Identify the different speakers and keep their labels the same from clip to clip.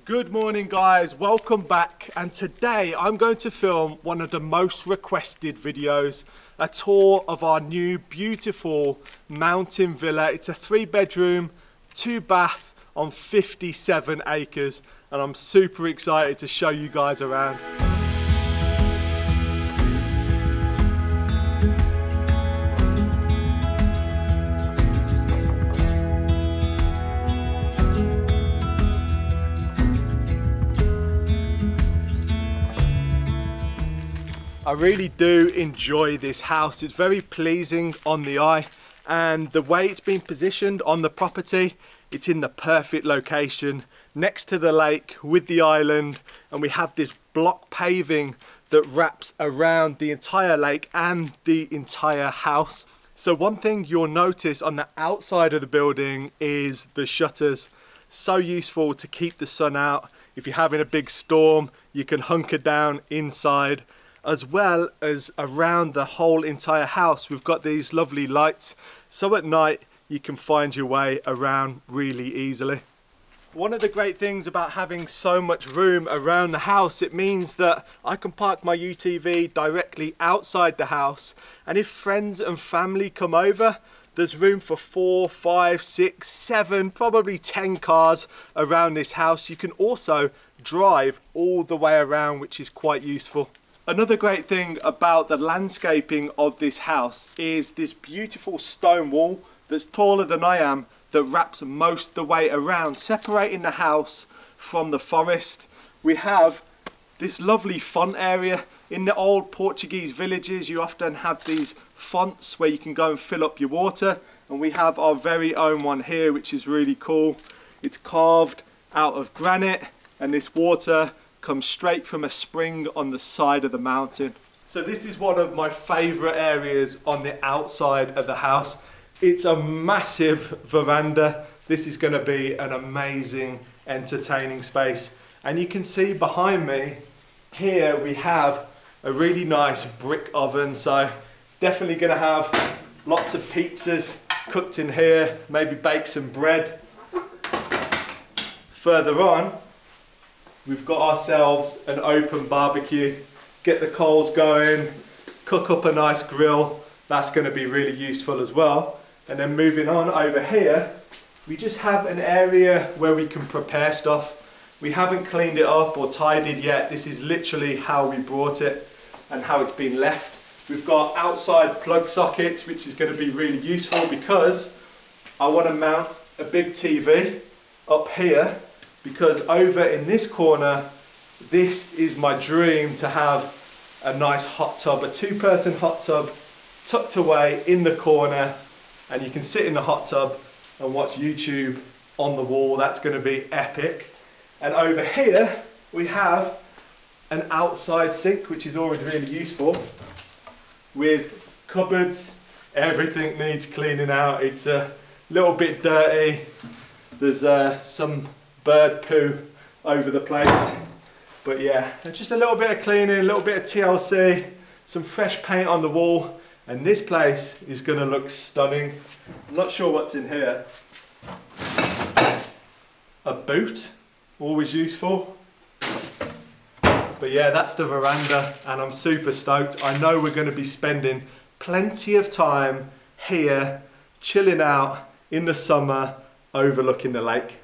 Speaker 1: Good morning guys, welcome back, and today I'm going to film one of the most requested videos, a tour of our new beautiful mountain villa. It's a 3-bedroom, 2-bath on 57 acres, and I'm super excited to show you guys around. I really do enjoy this house. It's very pleasing on the eye, and the way it's been positioned on the property, it's in the perfect location next to the lake with the island, and we have this block paving that wraps around the entire lake and the entire house. So one thing you'll notice on the outside of the building is the shutters. So useful to keep the sun out. If you're having a big storm, you can hunker down inside. As well as around the whole entire house, we've got these lovely lights, so at night you can find your way around really easily. One of the great things about having so much room around the house, it means that I can park my UTV directly outside the house, and if friends and family come over, there's room for 4, 5, 6, 7, probably 10 cars around this house. You can also drive all the way around, which is quite useful. Another great thing about the landscaping of this house is this beautiful stone wall that's taller than I am, that wraps most of the way around, separating the house from the forest. We have this lovely font area. In the old Portuguese villages, you often have these fonts where you can go and fill up your water, and we have our very own one here, which is really cool. It's carved out of granite, and this water comes straight from a spring on the side of the mountain. So this is one of my favorite areas on the outside of the house. It's a massive veranda. This is going to be an amazing entertaining space. And you can see behind me here we have a really nice brick oven. So definitely going to have lots of pizzas cooked in here, maybe bake some bread. Further on, we've got ourselves an open barbecue. Get the coals going, cook up a nice grill. That's going to be really useful as well. And then moving on over here, we just have an area where we can prepare stuff. We haven't cleaned it up or tidied yet. This is literally how we brought it and how it's been left. We've got outside plug sockets, which is going to be really useful because I want to mount a big TV up here, because over in this corner, this is my dream, to have a nice hot tub, a 2-person hot tub tucked away in the corner, and you can sit in the hot tub and watch YouTube on the wall. That's going to be epic. And over here we have an outside sink, which is already really useful, with cupboards. Everything needs cleaning out. It's a little bit dirty. There's some bird poo over the place, but yeah, just a little bit of cleaning, a little bit of TLC, some fresh paint on the wall, and this place is going to look stunning. I'm not sure what's in here. A boot, always useful. But yeah, that's the veranda, and I'm super stoked. I know we're going to be spending plenty of time here chilling out in the summer overlooking the lake.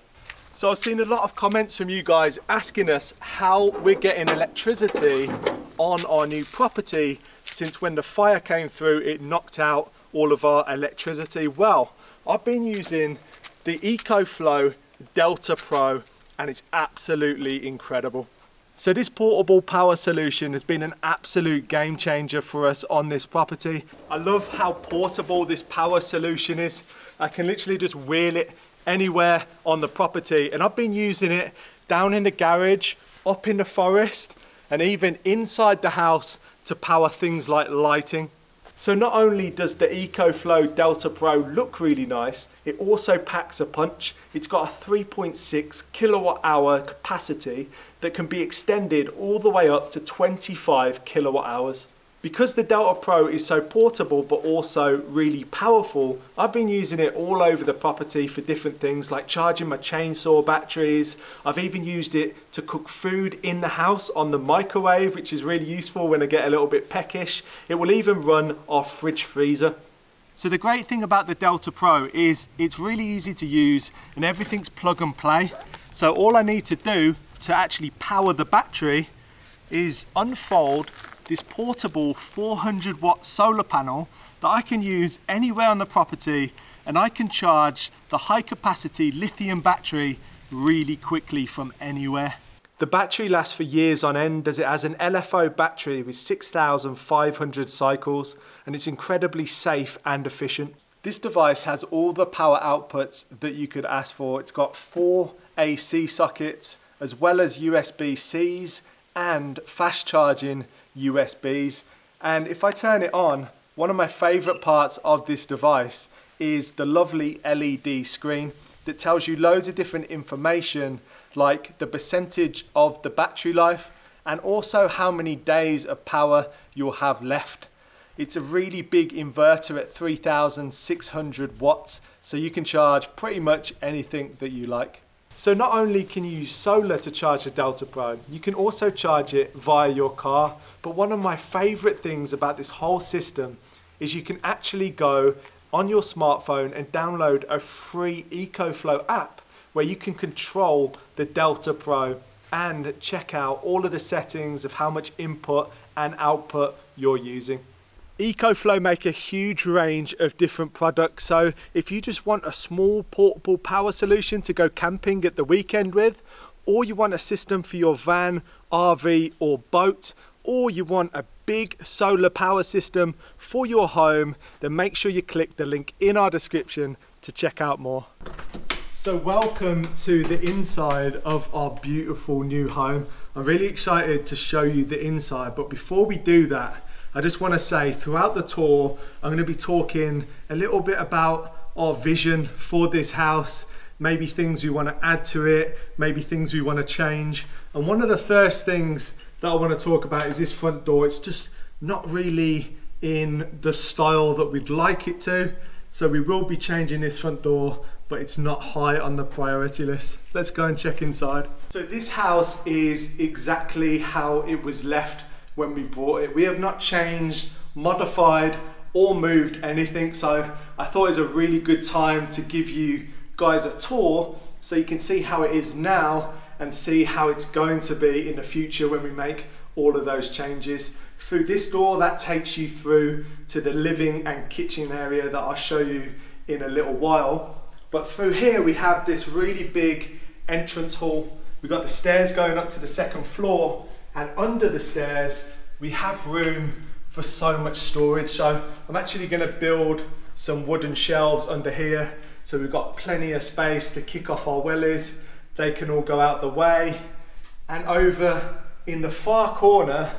Speaker 1: So I've seen a lot of comments from you guys asking us how we're getting electricity on our new property, since when the fire came through it knocked out all of our electricity. Well, I've been using the ecoflow Delta Pro, and it's absolutely incredible. So this portable power solution has been an absolute game changer for us on this property. I love how portable this power solution is. I can literally just wheel it anywhere on the property, and I've been using it down in the garage, up in the forest, and even inside the house to power things like lighting. So not only does the ecoflow Delta Pro look really nice, it also packs a punch. It's got a 3.6 kilowatt hour capacity that can be extended all the way up to 25 kilowatt hours. Because the Delta Pro is so portable but also really powerful, I've been using it all over the property for different things like charging my chainsaw batteries. I've even used it to cook food in the house on the microwave, which is really useful when I get a little bit peckish. It will even run our fridge freezer. So the great thing about the Delta Pro is it's really easy to use and everything's plug and play. So all I need to do to actually power the battery is unfold this portable 400 watt solar panel that I can use anywhere on the property, and I can charge the high capacity lithium battery really quickly from anywhere. The battery lasts for years on end as it has an LFO battery with 6,500 cycles, and it's incredibly safe and efficient. This device has all the power outputs that you could ask for. It's got 4 AC sockets as well as USB-Cs and fast charging USBs. And if I turn it on, one of my favorite parts of this device is the lovely LED screen that tells you loads of different information like the percentage of the battery life and also how many days of power you'll have left. It's a really big inverter at 3,600 watts, so you can charge pretty much anything that you like. So not only can you use solar to charge the Delta Pro, you can also charge it via your car. But one of my favorite things about this whole system is you can actually go on your smartphone and download a free ecoflow app where you can control the Delta Pro and check out all of the settings of how much input and output you're using. ecoflow make a huge range of different products, so if you just want a small portable power solution to go camping at the weekend with, or you want a system for your van, RV or boat, or you want a big solar power system for your home, then make sure you click the link in our description to check out more. So welcome to the inside of our beautiful new home. I'm really excited to show you the inside, but before we do that, I just want to say throughout the tour, I'm going to be talking a little bit about our vision for this house, maybe things we want to add to it, maybe things we want to change. And one of the first things that I want to talk about is this front door. It's just not really in the style that we'd like it to. So we will be changing this front door, but it's not high on the priority list. Let's go and check inside. So this house is exactly how it was left when we bought it. We have not changed, modified or moved anything, so I thought it was a really good time to give you guys a tour so you can see how it is now and see how it's going to be in the future when we make all of those changes. Through this door, that takes you through to the living and kitchen area that I'll show you in a little while. But through here we have this really big entrance hall. We've got the stairs going up to the second floor, and under the stairs we have room for so much storage. So I'm actually going to build some wooden shelves under here, so we've got plenty of space to kick off our wellies. They can all go out the way. And over in the far corner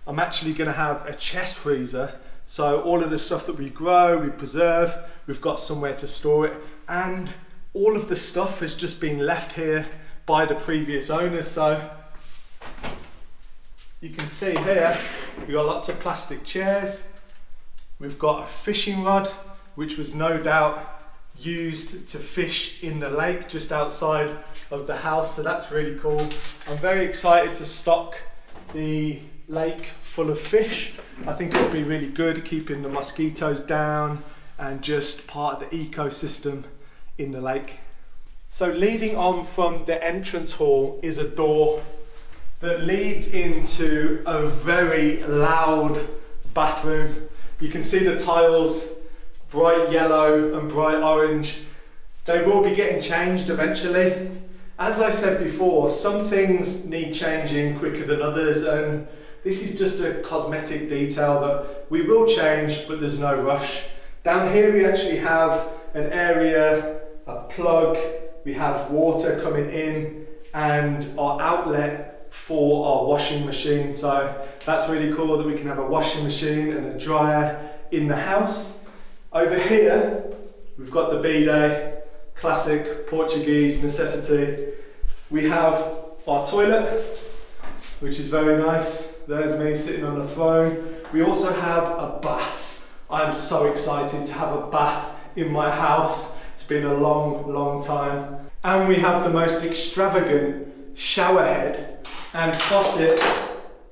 Speaker 1: I'm actually going to have a chest freezer, so all of the stuff that we grow, we preserve, we've got somewhere to store it, and all of the stuff has just been left here by the previous owners. So you can see here we've got lots of plastic chairs, we've got a fishing rod which was no doubt used to fish in the lake just outside of the house, so that's really cool. I'm very excited to stock the lake full of fish. I think it'll be really good keeping the mosquitoes down and just part of the ecosystem in the lake. So leading on from the entrance hall is a door that leads into a very loud bathroom. You can see the tiles, bright yellow and bright orange. They will be getting changed eventually. As I said before, some things need changing quicker than others, and this is just a cosmetic detail that we will change, but there's no rush. Down here we actually have an area, a plug, we have water coming in and our outlet for our washing machine. So that's really cool that we can have a washing machine and a dryer in the house. Over here, we've got the bidet, classic Portuguese necessity. We have our toilet, which is very nice. There's me sitting on the throne. We also have a bath. I'm so excited to have a bath in my house. It's been a long time. And we have the most extravagant shower head and faucet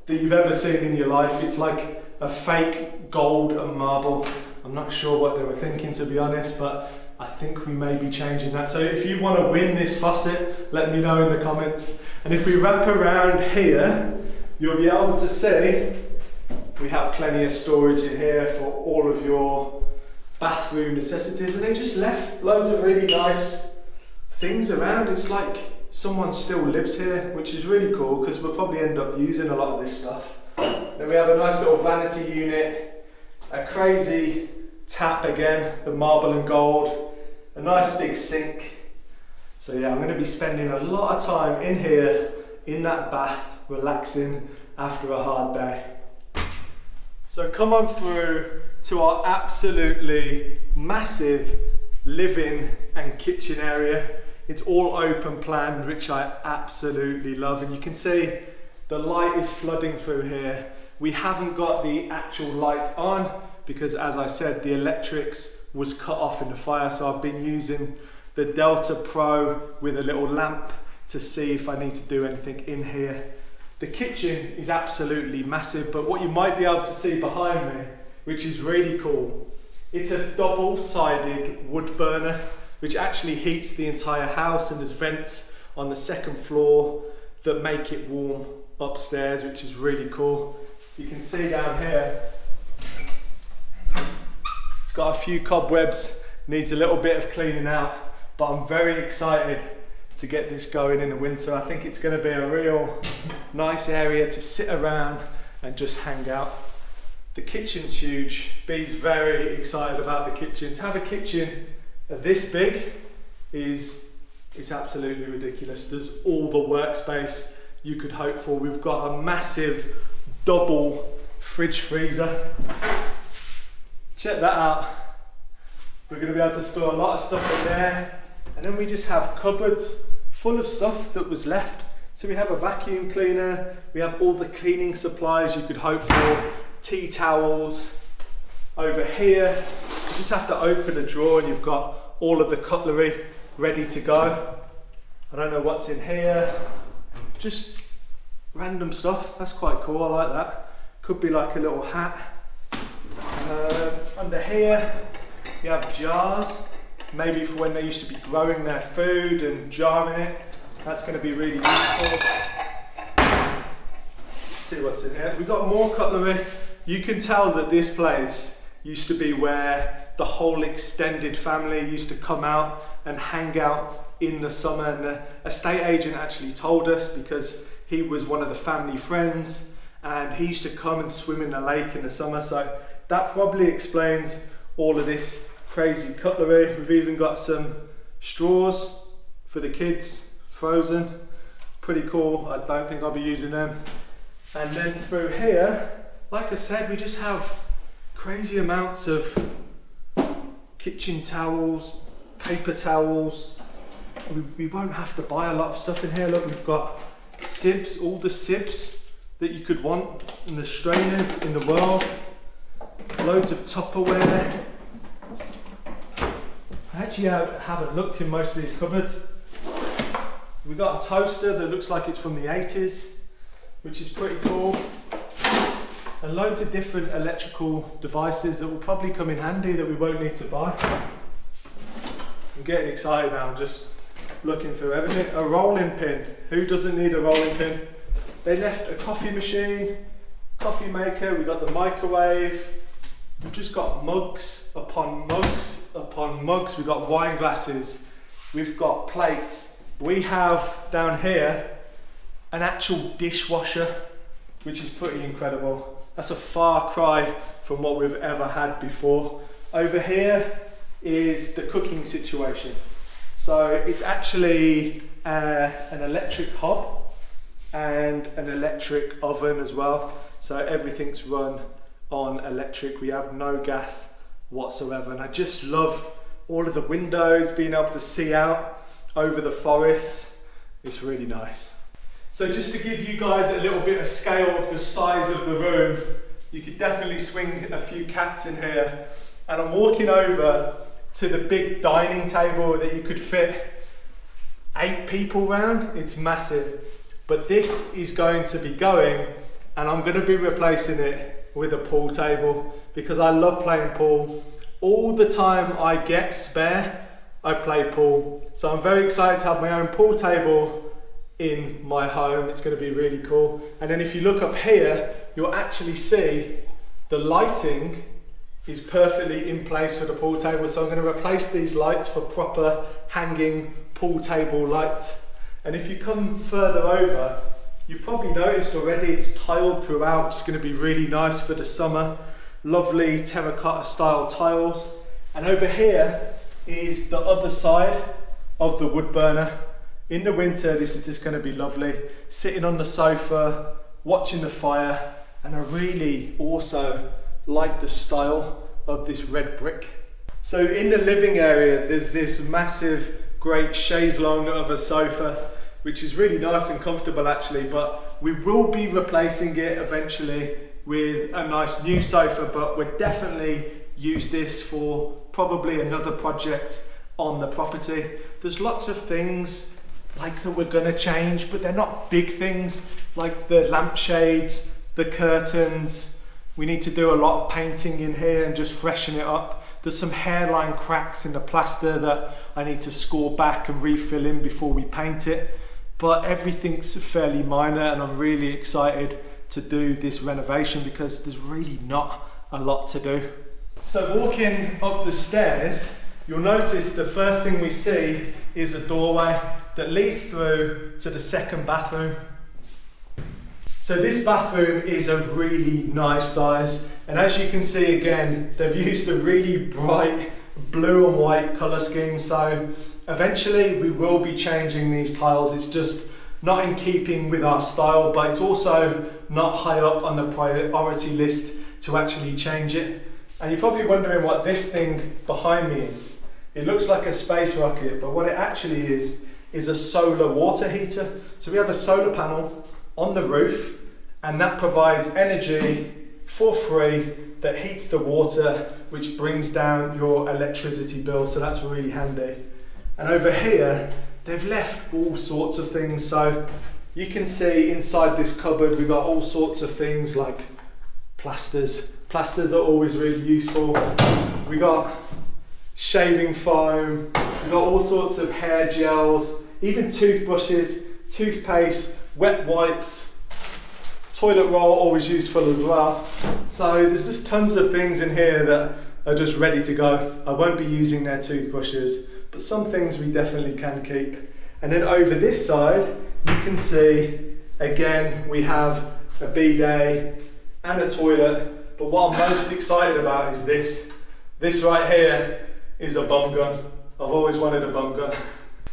Speaker 1: that you've ever seen in your life. It's like a fake gold and marble. I'm not sure what they were thinking, to be honest, but I think we may be changing that. So if you want to win this faucet, let me know in the comments. And if we wrap around here, you'll be able to see we have plenty of storage in here for all of your bathroom necessities, and they just left loads of really nice things around. It's like someone still lives here, which is really cool because we'll probably end up using a lot of this stuff. Then we have a nice little vanity unit, a crazy tap again, the marble and gold, a nice big sink. So yeah, I'm going to be spending a lot of time in here, in that bath, relaxing after a hard day. So come on through to our absolutely massive living and kitchen area. It's all open planned, which I absolutely love, and you can see the light is flooding through here. We haven't got the actual light on because, as I said, the electrics was cut off in the fire, so I've been using the Delta Pro with a little lamp to see if I need to do anything in here. The kitchen is absolutely massive, but what you might be able to see behind me, which is really cool, it's a double-sided wood burner which actually heats the entire house, and there's vents on the second floor that make it warm upstairs, which is really cool. You can see down here it's got a few cobwebs, needs a little bit of cleaning out, but I'm very excited to get this going in the winter. I think it's going to be a real nice area to sit around and just hang out. The kitchen's huge. Bee's very excited about the kitchen. To have a kitchen this big is absolutely ridiculous. There's all the workspace you could hope for. We've got a massive double fridge freezer. Check that out. We're going to be able to store a lot of stuff in there. And then we just have cupboards full of stuff that was left. So we have a vacuum cleaner, we have all the cleaning supplies you could hope for, tea towels. Over here, you just have to open a drawer and you've got all of the cutlery ready to go. I don't know what's in here, just random stuff. That's quite cool, I like that. Could be like a little hat. Under here, you have jars. Maybe for when they used to be growing their food and jarring it. That's going to be really useful. Let's see what's in here. We've got more cutlery. You can tell that this place used to be where the whole extended family used to come out and hang out in the summer. And the estate agent actually told us, because he was one of the family friends and he used to come and swim in the lake in the summer. So that probably explains all of this crazy cutlery. We've even got some straws for the kids, frozen. Pretty cool. I don't think I'll be using them. And then through here, like I said, we just have crazy amounts of kitchen towels, paper towels. We won't have to buy a lot of stuff in here. Look, we've got sieves, all the sieves that you could want, and the strainers in the world. Loads of Tupperware. I actually haven't looked in most of these cupboards. We've got a toaster that looks like it's from the 80s, which is pretty cool. And loads of different electrical devices that will probably come in handy that we won't need to buy. I'm getting excited now, I'm just looking through everything. A rolling pin. Who doesn't need a rolling pin? They left a coffee machine, coffee maker, we've got the microwave. We've just got mugs upon mugs upon mugs. We've got wine glasses, we've got plates. We have down here an actual dishwasher, which is pretty incredible. That's a far cry from what we've ever had before. Over here is the cooking situation. So it's actually an electric hob and an electric oven as well. So everything's run on electric. We have no gas whatsoever, and I just love all of the windows, being able to see out over the forest. It's really nice. So just to give you guys a little bit of scale of the size of the room, you could definitely swing a few cats in here. And I'm walking over to the big dining table that you could fit 8 people round. It's massive. But this is going to be going, and I'm going to be replacing it with a pool table because I love playing pool. All the time I get spare, I play pool. So I'm very excited to have my own pool table in my home. It's going to be really cool. And then if you look up here, you'll actually see the lighting is perfectly in place for the pool table. So I'm going to replace these lights for proper hanging pool table lights. And if you come further over, you've probably noticed already it's tiled throughout. It's going to be really nice for the summer. Lovely terracotta style tiles. And over here is the other side of the wood burner. In the winter, this is just going to be lovely. Sitting on the sofa, watching the fire. And I really also like the style of this red brick. So in the living area, there's this massive, great chaise longue of a sofa, which is really nice and comfortable actually, but we will be replacing it eventually with a nice new sofa, but we'll definitely use this for probably another project on the property. There's lots of things like that we're gonna change, but they're not big things, like the lampshades, the curtains. We need to do a lot of painting in here and just freshen it up. There's some hairline cracks in the plaster that I need to score back and refill in before we paint it. But everything's fairly minor, and I'm really excited to do this renovation because there's really not a lot to do. So walking up the stairs, you'll notice the first thing we see is a doorway that leads through to the second bathroom. So this bathroom is a really nice size, and as you can see again, they've used a really bright blue and white colour scheme. So eventually we will be changing these tiles. It's just not in keeping with our style, but it's also not high up on the priority list to actually change it. And you're probably wondering what this thing behind me is. It looks like a space rocket, but what it actually is a solar water heater. So we have a solar panel on the roof, and that provides energy for free that heats the water, which brings down your electricity bill. So that's really handy. And over here, they've left all sorts of things. So you can see inside this cupboard, we've got all sorts of things like plasters. Plasters are always really useful. We got shaving foam, we got all sorts of hair gels, even toothbrushes, toothpaste, wet wipes, toilet roll, always useful as well. So there's just tons of things in here that are just ready to go. I won't be using their toothbrushes, but some things we definitely can keep. And then over this side, you can see, again, we have a bidet and a toilet, but what I'm most excited about is this. This right here is a bum gun. I've always wanted a bum gun.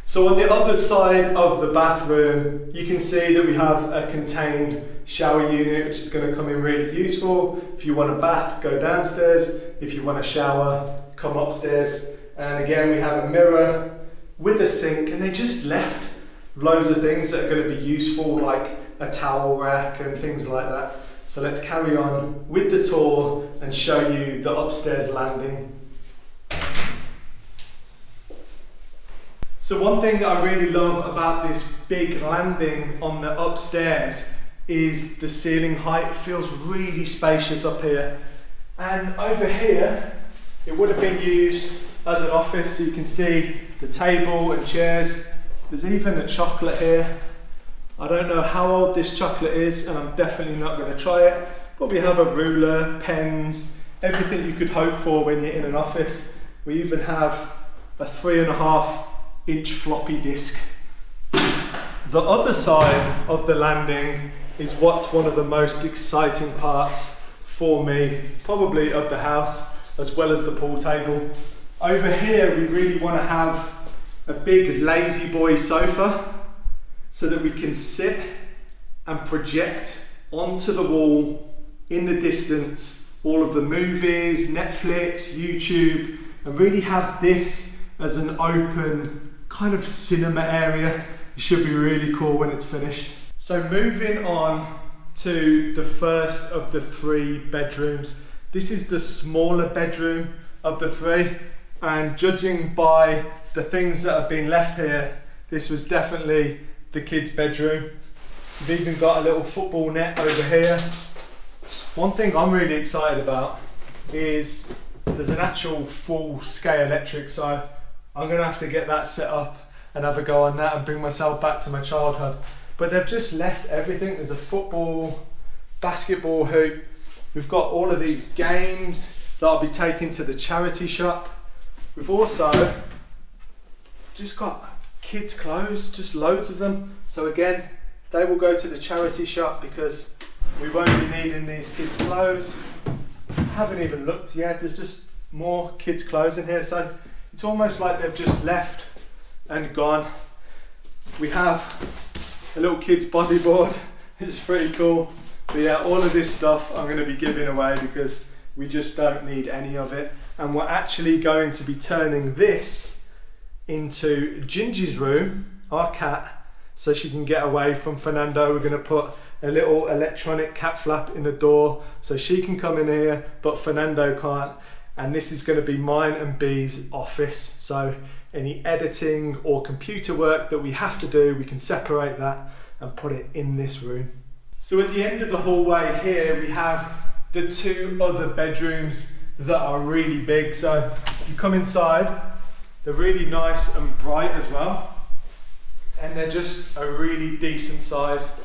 Speaker 1: So on the other side of the bathroom, you can see that we have a contained shower unit, which is going to come in really useful. If you want a bath, go downstairs. If you want a shower, come upstairs. And again, we have a mirror with a sink, and they just left loads of things that are going to be useful, like a towel rack and things like that. So let's carry on with the tour and show you the upstairs landing. So one thing I really love about this big landing on the upstairs is the ceiling height. It feels really spacious up here. And over here, it would have been used as an office. So you can see the table and chairs. There's even a chocolate here. I don't know how old this chocolate is, and I'm definitely not going to try it. But we have a ruler, pens, everything you could hope for when you're in an office. We even have a 3.5-inch floppy disk. The other side of the landing is what's one of the most exciting parts for me, probably of the house, as well as the pool table. Over here, we really want to have a big lazy boy sofa so that we can sit and project onto the wall in the distance all of the movies, Netflix, YouTube, and really have this as an open kind of cinema area. It should be really cool when it's finished. So moving on to the first of the 3 bedrooms. This is the smaller bedroom of the 3, and judging by the things that have been left here, this was definitely the kids' bedroom. We've even got a little football net over here. One thing I'm really excited about is there's an actual full-scale electric, so I'm going to have to get that set up and have a go on that and bring myself back to my childhood. But they've just left everything. There's a football, basketball hoop. We've got all of these games that I'll be taking to the charity shop. We've also just got kids' clothes, just loads of them. So again, they will go to the charity shop because we won't be needing these kids' clothes. Haven't even looked yet. There's just more kids' clothes in here. So it's almost like they've just left and gone. We have a little kids' bodyboard. It's pretty cool. But yeah, all of this stuff I'm going to be giving away because we just don't need any of it. And we're actually going to be turning this into Ginjey's room, our cat, so she can get away from Furrnando. We're going to put a little electronic cat flap in the door so she can come in here, but Furrnando can't. And this is going to be mine and Bee's office. So any editing or computer work that we have to do, we can separate that and put it in this room. So at the end of the hallway here, we have the 2 other bedrooms that are really big. So if you come inside, they're really nice and bright as well. And they're just a really decent size.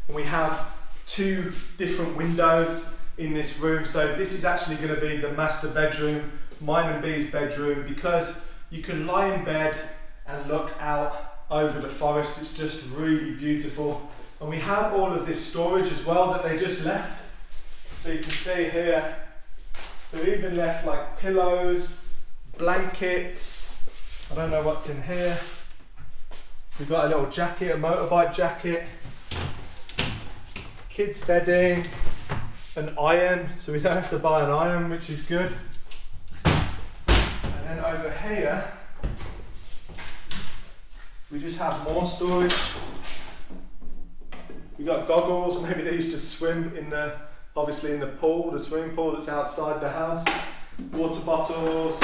Speaker 1: And we have 2 different windows in this room. So this is actually going to be the master bedroom, mine and Bee's bedroom, because you can lie in bed and look out over the forest. It's just really beautiful. And we have all of this storage as well that they just left. So you can see here, they've even left like pillows, blankets. I don't know what's in here. We've got a little jacket, a motorbike jacket, kids bedding, an iron, so we don't have to buy an iron, which is good. And then over here, we just have more storage. We got goggles, maybe they used to swim in the, obviously in the pool, the swimming pool that's outside the house. Water bottles,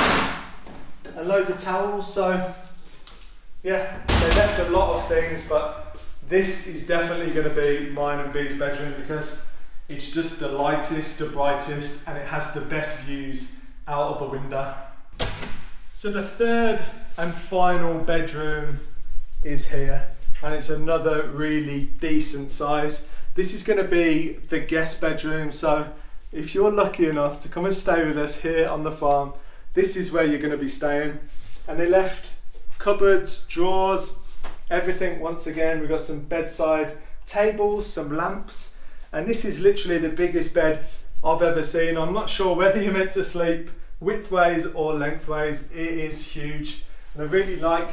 Speaker 1: and loads of towels. So yeah, they left a lot of things, but this is definitely going to be mine and Bee's bedroom because it's just the lightest, the brightest, and it has the best views out of the window. So the 3rd and final bedroom is here, and it's another really decent size. This is going to be the guest bedroom, so if you're lucky enough to come and stay with us here on the farm, this is where you're going to be staying. And they left cupboards, drawers, everything. Once again, we've got some bedside tables, some lamps, and this is literally the biggest bed I've ever seen. I'm not sure whether you're meant to sleep widthways or lengthways. It is huge, and I really like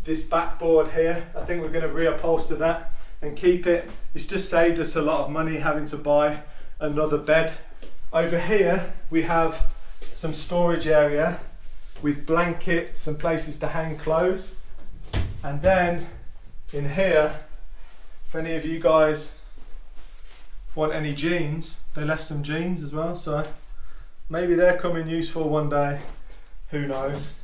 Speaker 1: this backboard here. I think we're going to reupholster that and keep it. It's just saved us a lot of money having to buy another bed. Over here we have some storage area with blankets and places to hang clothes. And then in here, if any of you guys want any jeans, they left some jeans as well, so maybe they're coming useful one day, who knows.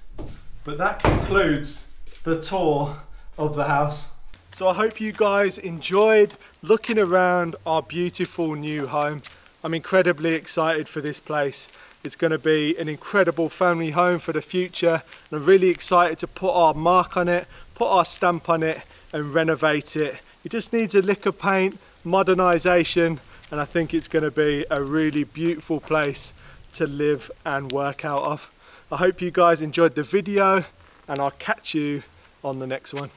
Speaker 1: But that concludes the tour of the house. So I hope you guys enjoyed looking around our beautiful new home. I'm incredibly excited for this place. It's going to be an incredible family home for the future, and I'm really excited to put our mark on it, put our stamp on it and renovate it. It just needs a lick of paint, modernisation, and I think it's going to be a really beautiful place to live and work out of. I hope you guys enjoyed the video, and I'll catch you on the next one.